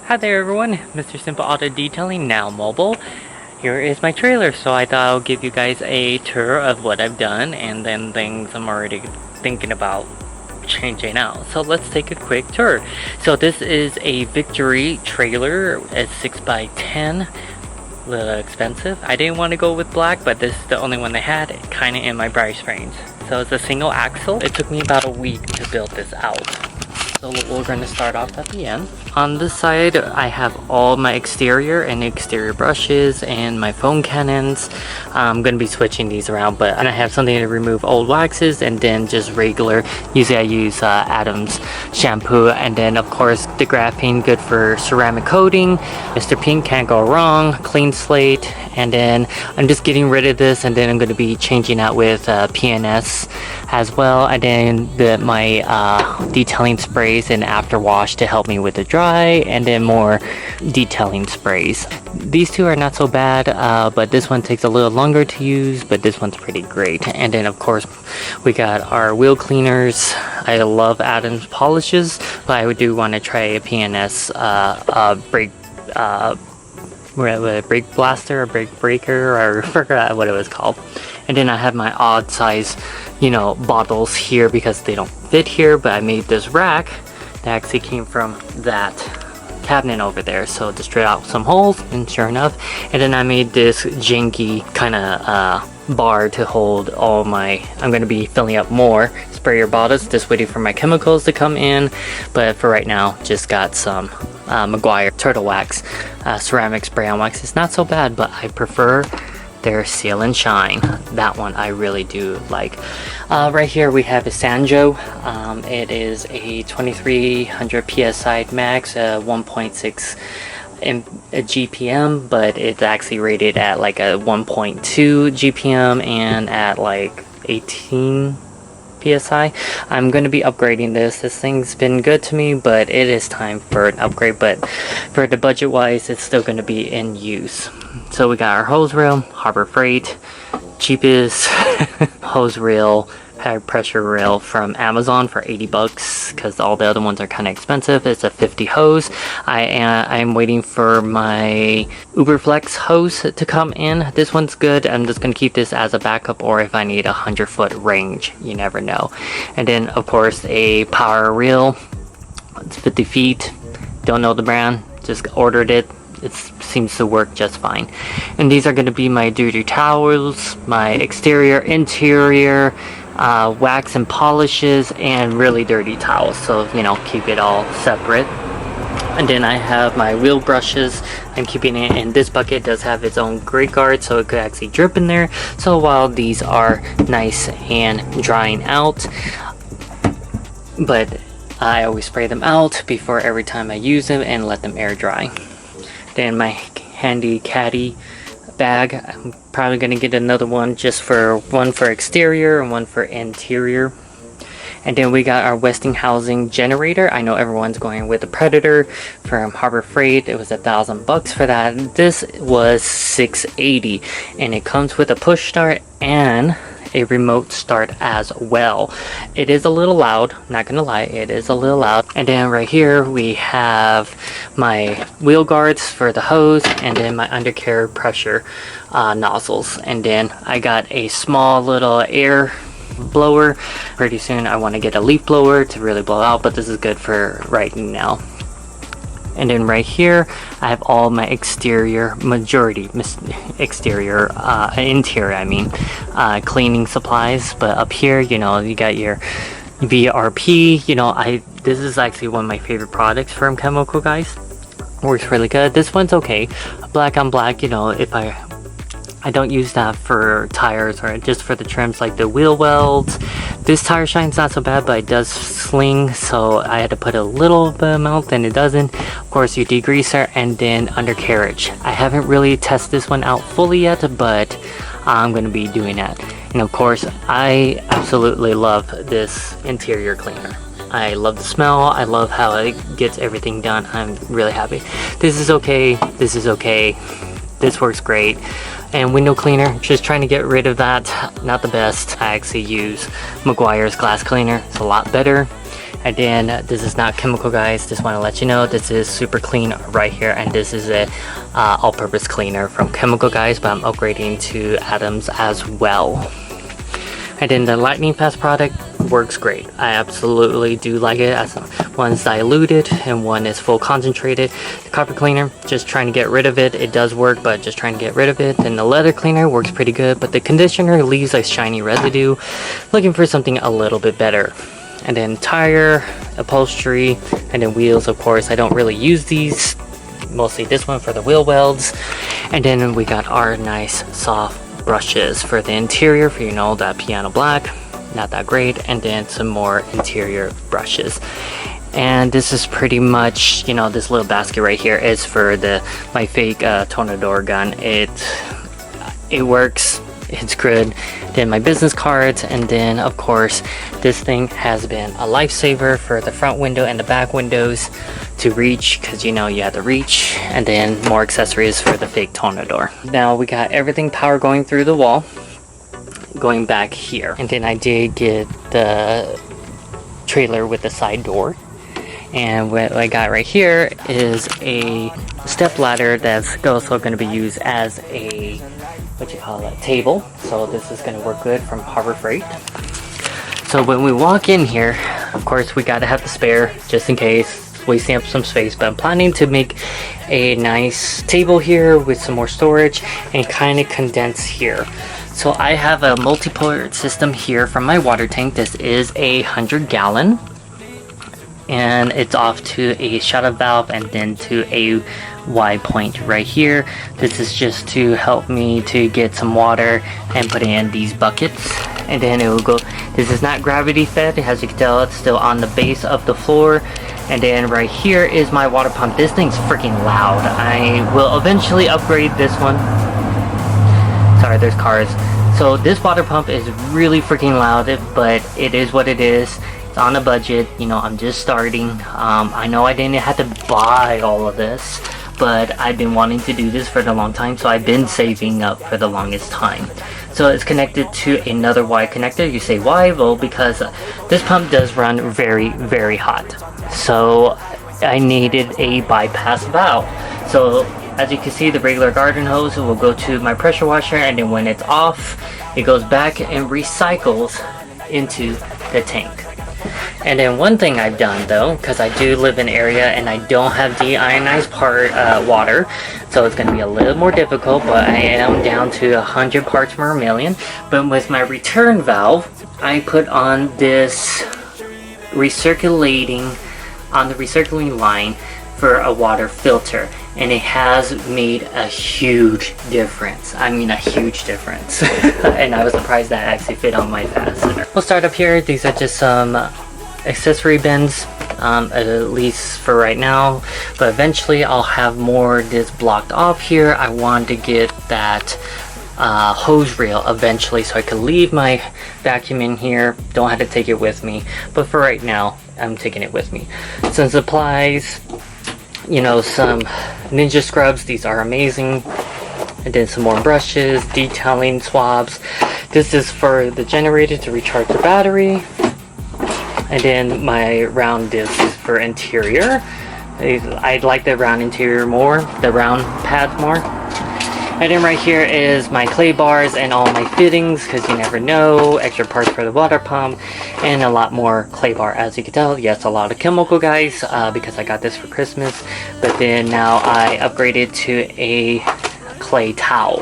Hi there everyone, Mr. Simple Auto Detailing, now mobile. Here is my trailer, so I thought I'll give you guys a tour of what I've done and then things I'm already thinking about changing out. So let's take a quick tour. So this is a Victory trailer at 6x10. A little expensive. I didn't want to go with black, but this is the only one they had, kind of in my price range. So it's a single axle. It took me about a week to build this out. So we're going to start off at the end. On this side, I have all my exterior and exterior brushes and my foam cannons. I'm going to be switching these around, but I have something to remove old waxes and then just regular. Usually I use Adam's shampoo, and then of course the graphene, good for ceramic coating. Mr. Pink, can't go wrong. Clean slate. And then I'm just getting rid of this, and then I'm going to be changing out with PNS as well. And then my detailing sprays and after wash to help me with the dry, and then more detailing sprays. These two are not so bad, but this one takes a little longer to use, but this one's pretty great. And then of course we got our wheel cleaners. I love Adam's polishes, but I do want to try a PNS brake blaster or brake breaker, or I forgot what it was called. And then I have my odd size, bottles here because they don't fit here, but I made this rack that actually came from that cabinet over there. So just straight out some holes, and sure enough. And then I made this janky kind of bar to hold all my, I'm going to be filling up more sprayer bottles, just waiting for my chemicals to come in. But for right now, just got some Meguiar Turtle Wax ceramic spray on wax. It's not so bad, but I prefer their Seal and Shine. That one I really do like. Right here we have a Sanjo. It is a 2300 psi max, 1.6 GPM, but it's actually rated at like a 1.2 GPM and at like 18 PSI. I'm going to be upgrading this. This thing's been good to me, but it is time for an upgrade. But for the budget wise, it's still going to be in use. So we got our hose reel, Harbor Freight, cheapest hose reel, high pressure reel from Amazon for 80 bucks, because all the other ones are kind of expensive. It's a 50 hose. I'm waiting for my Uberflex hose to come in. This one's good. I'm just going to keep this as a backup, or if I need a 100-foot range, you never know. And then of course a power reel. It's 50 feet. Don't know the brand, just ordered it. It seems to work just fine. And these are going to be my dirty towels, my exterior, interior, wax and polishes, and really dirty towels, so keep it all separate. And then I have my wheel brushes. I'm keeping it in this bucket. It does have its own grate guard, so it could actually drip in there. So while these are nice and drying out, but I always spray them out before every time I use them and let them air dry. Then my handy caddy bag, I'm probably going to get another one, just for one for exterior and one for interior. And then we got our Westinghouse generator. I know everyone's going with the Predator from Harbor Freight. It was $1,000 for that. This was $680, and it comes with a push start and a remote start as well. It is a little loud, not gonna lie, it is a little loud. And then right here we have my wheel guards for the hose, and then my undercarriage pressure nozzles. And then I got a small little air blower. Pretty soon I want to get a leaf blower to really blow out, but this is good for right now. And then right here I have all my exterior, interior cleaning supplies. But up here, you got your VRP. This is actually one of my favorite products from Chemical Guys. Works really good. This one's okay. Black on black, if I don't use that for tires, or just for the trims like the wheel welds. This tire shine's not so bad, but it does sling, so I had to put a little bit amount, and it doesn't. Of course, your degreaser, and then undercarriage. I haven't really tested this one out fully yet, but I'm going to be doing that. And of course, I absolutely love this interior cleaner. I love the smell. I love how it gets everything done. I'm really happy. This is okay. This is okay. This works great. And window cleaner, just trying to get rid of that. Not the best. I actually use Meguiar's glass cleaner. It's a lot better. And then this is not chemical, guys. Just want to let you know this is super clean right here, and this is a all-purpose cleaner from Chemical, guys, but I'm upgrading to Adams as well. And then the lightning fast product works great. I absolutely do like it, as one's diluted and one is full concentrated. The copper cleaner, just trying to get rid of it. It does work, but just trying to get rid of it. Then the leather cleaner works pretty good, but the conditioner leaves a shiny residue. Looking for something a little bit better. And then tire, upholstery, and then wheels, of course. I don't really use these. Mostly this one for the wheel welds. And then we got our nice soft brushes for the interior, for, you know, that piano black. Not that great. And then some more interior brushes. And this is pretty much, you know, this little basket right here is for my fake Tornador gun. It works. It's good. Then my business cards, and then of course this thing has been a lifesaver for the front window and the back windows to reach, because you know you have to reach. And then more accessories for the fake Tornador. Now we got everything power going through the wall, going back here. And then I did get the trailer with the side door. And what I got right here is a step ladder that's also going to be used as a table. So this is going to work good from Harbor Freight. So when we walk in here, of course we got to have the spare just in case, wasting up some space. But I'm planning to make a nice table here with some more storage and kind of condense here. So I have a multi-port system here from my water tank. This is a 100-gallon. And it's off to a shut-off valve and then to a Y point right here. This is just to help me to get some water and put in these buckets. And then it will go, this is not gravity fed, as you can tell it's still on the base of the floor. And then right here is my water pump. This thing's freaking loud. I will eventually upgrade this one. Sorry, there's cars. So this water pump is really freaking loud, but it is what it is. On a budget, you know, I'm just starting. I know I didn't have to buy all of this, but I've been wanting to do this for a long time, so I've been saving up for the longest time. So it's connected to another Y connector. You say why? Well, because this pump does run very, very hot. So I needed a bypass valve. So as you can see, the regular garden hose will go to my pressure washer, and then when it's off, it goes back and recycles into the tank. And then one thing I've done though, because I do live in an area and I don't have deionized water, so it's going to be a little more difficult, but I am down to 100 parts per million. But with my return valve, I put on this recirculating line for a water filter, and it has made a huge difference. I mean, a huge difference. And I was surprised that actually fit on my fastener. We'll start up here. These are just some accessory bins, at least for right now, but eventually I'll have more this blocked off here. I want to get that hose reel eventually, so I could leave my vacuum in here, don't have to take it with me, but for right now I'm taking it with me. Some supplies, you know, some Ninja scrubs. These are amazing. And then some more brushes, detailing swabs. This is for the generator to recharge the battery. And then my round discs for interior. I like the round interior more, the round pads more. And then right here is my clay bars and all my fittings, because you never know, extra parts for the water pump, and a lot more clay bar. As you can tell, yes, a lot of chemical, guys, because I got this for Christmas. But then now I upgraded to a clay towel.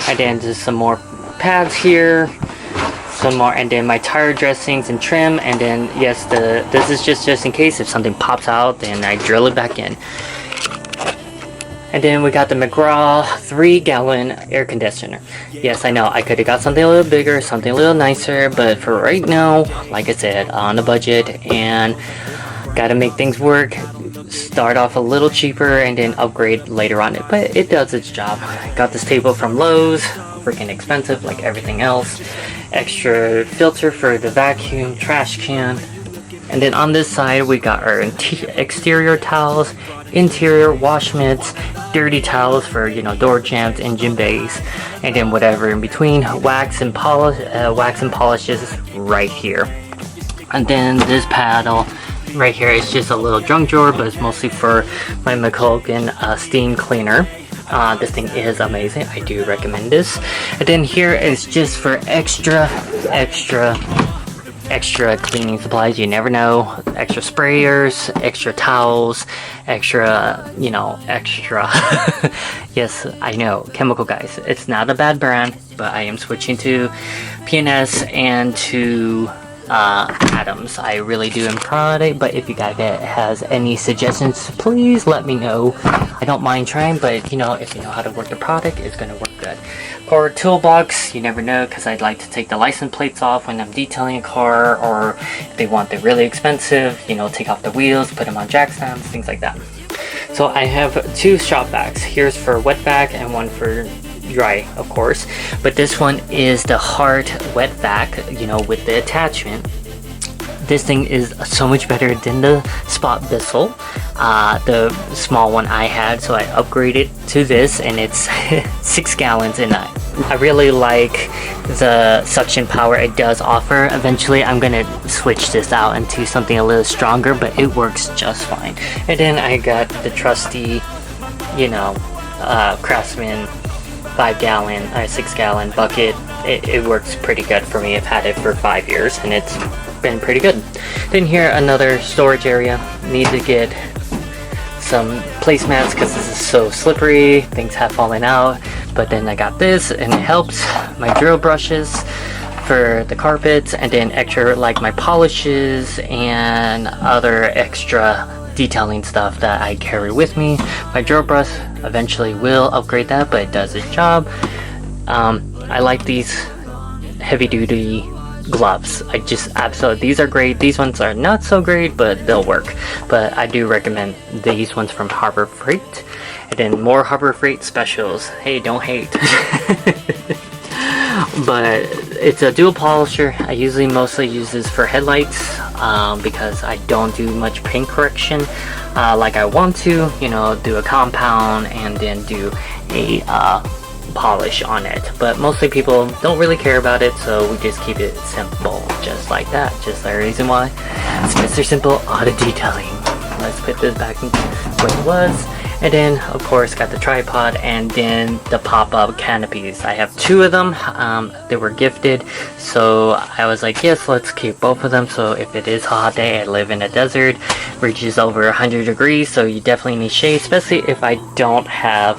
And then just some more pads here. Some more, and then my tire dressings and trim. And then yes, this is just in case if something pops out, then I drill it back in. And then we got the McGraw 3-gallon air conditioner. Yes, I know I could have got something a little bigger, something a little nicer, but for right now, like I said, on a budget and gotta make things work. Start off a little cheaper and then upgrade later on. But it does its job. Got this table from Lowe's, freaking expensive like everything else. Extra filter for the vacuum, trash can. And then on this side we got our exterior towels, interior wash mitts, dirty towels for, you know, door jambs, engine bays, and then whatever in between, wax and polishes right here. And then this paddle right here is just a little junk drawer, but it's mostly for my McCullough steam cleaner. This thing is amazing. I do recommend this. And then here is just for extra cleaning supplies. You never know. Extra sprayers, extra towels, extra, you know, extra. Yes, I know, chemical guys. It's not a bad brand, but I am switching to P&S and to Adams. I really do am proud of it, but if you guys has any suggestions, please let me know. I don't mind trying, but you know, if you know how to work the product, it's gonna work good. For toolbox, you never know, because I'd like to take the license plates off when I'm detailing a car, or if they want the really expensive, you know, take off the wheels, put them on jack stands, things like that. So I have two shop bags. Here's for wet bag and one for dry, of course, but this one is the hard wet vac, you know, with the attachment. This thing is so much better than the spot Bissell, the small one I had, so I upgraded to this, and it's 6 gallons, and I really like the suction power it does offer. Eventually I'm gonna switch this out into something a little stronger, but it works just fine. And then I got the trusty, you know, Craftsman 5-gallon or 6-gallon bucket. It works pretty good for me. I've had it for 5 years and it's been pretty good. Then here, another storage area. Need to get some placemats because this is so slippery, things have fallen out, but then I got this and it helps. My drill brushes for the carpets, and then extra like my polishes and other extra detailing stuff that I carry with me. My drill brush eventually will upgrade that, but it does its job. I like these heavy duty gloves. I just absolutely, these are great. These ones are not so great, but they'll work. But I do recommend these ones from Harbor Freight. And then more Harbor Freight specials. Hey, don't hate. But it's a dual polisher. I usually mostly use this for headlights because I don't do much paint correction like I want to, you know, do a compound and then do a polish on it, but mostly people don't really care about it, so we just keep it simple, just like that. Just the reason why it's Mr. Simple Auto Detailing. Let's put this back where it was. And then of course got the tripod and then the pop-up canopies. I have 2 of them. They were gifted, so I was like, yes, let's keep both of them. So if it is a hot day, I live in a desert, reaches over 100 degrees, so you definitely need shade, especially if I don't have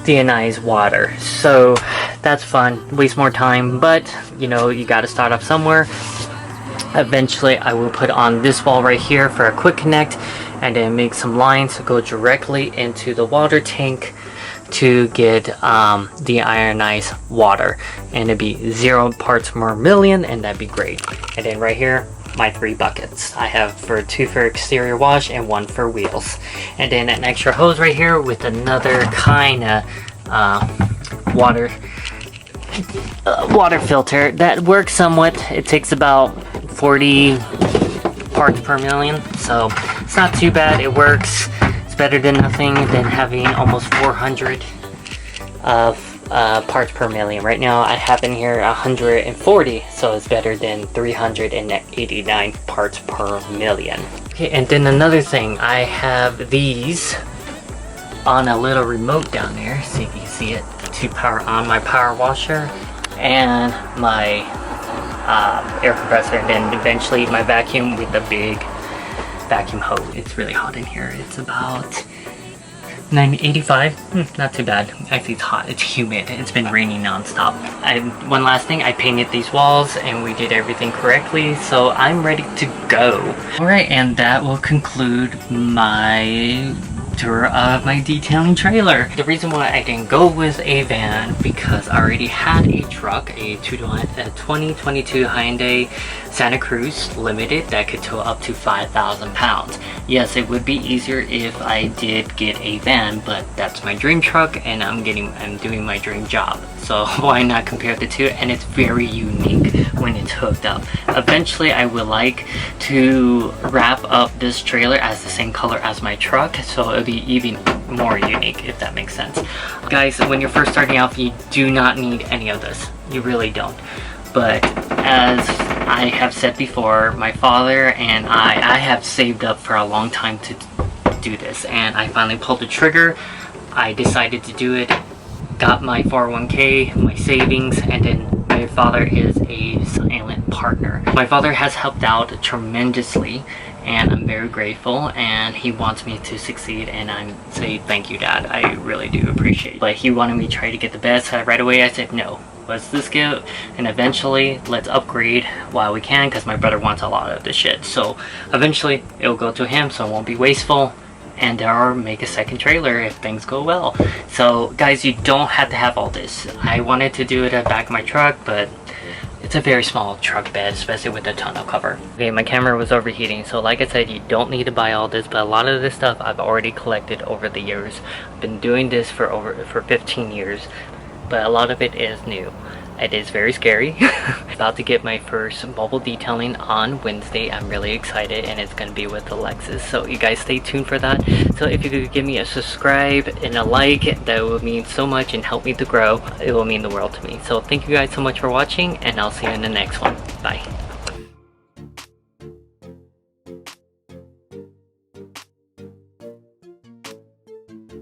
deionized water. So that's fun, waste more time, but you know, you got to start off somewhere. Eventually I will put on this wall right here for a quick connect, and then make some lines to go directly into the water tank to get deionized water, and it'd be 0 parts per million, and that'd be great. And then right here, my 3 buckets. I have 2 for exterior wash and 1 for wheels. And then an extra hose right here with another kind of water filter that works somewhat. It takes about 40 parts per million, so it's not too bad. It works. It's better than nothing than having almost 400 of parts per million. Right now I have in here 140, so it's better than 389 parts per million. Okay, and then another thing, I have these on a little remote down there, see if you see it, to power on my power washer and my air compressor, and then eventually my vacuum with the big vacuum hose. It's really hot in here. It's about 85. Not too bad. Actually, it's hot. It's humid. It's been raining non-stop. One last thing, I painted these walls and we did everything correctly, so I'm ready to go. Alright, and that will conclude my tour of my detailing trailer. The reason why I didn't go with a van, because I already had a truck, a 2022 Hyundai Santa Cruz Limited that could tow up to 5,000 pounds. Yes, it would be easier if I did get a van, but that's my dream truck and I'm doing my dream job. So why not compare the two? And it's very unique when it's hooked up. Eventually I would like to wrap up this trailer as the same color as my truck, so it'll be even more unique, if that makes sense. Guys, when you're first starting out, you do not need any of this. You really don't. But as I have said before, my father and I have saved up for a long time to do this, and I finally pulled the trigger. I decided to do it, got my 401k, my savings, and then my father is a silent partner. My father has helped out tremendously, and I'm very grateful, and he wants me to succeed, and I'm say thank you, Dad. I really do appreciate it. But he wanted me to try to get the best right away. I said no. Let's just get, and eventually let's upgrade while we can, because my brother wants a lot of this shit. So eventually it'll go to him, so it won't be wasteful, and or make a second trailer if things go well. So guys, you don't have to have all this. I wanted to do it at the back of my truck, but it's a very small truck bed, especially with a tonneau cover. Okay, my camera was overheating, so like I said, you don't need to buy all this, but a lot of this stuff I've already collected over the years. I've been doing this for 15 years, but a lot of it is new. It is very scary. About to get my first mobile detailing on Wednesday. I'm really excited, and it's gonna be with Alexis, so you guys stay tuned for that. So if you could give me a subscribe and a like, that would mean so much and help me to grow. It will mean the world to me. So thank you guys so much for watching, and I'll see you in the next one. Bye.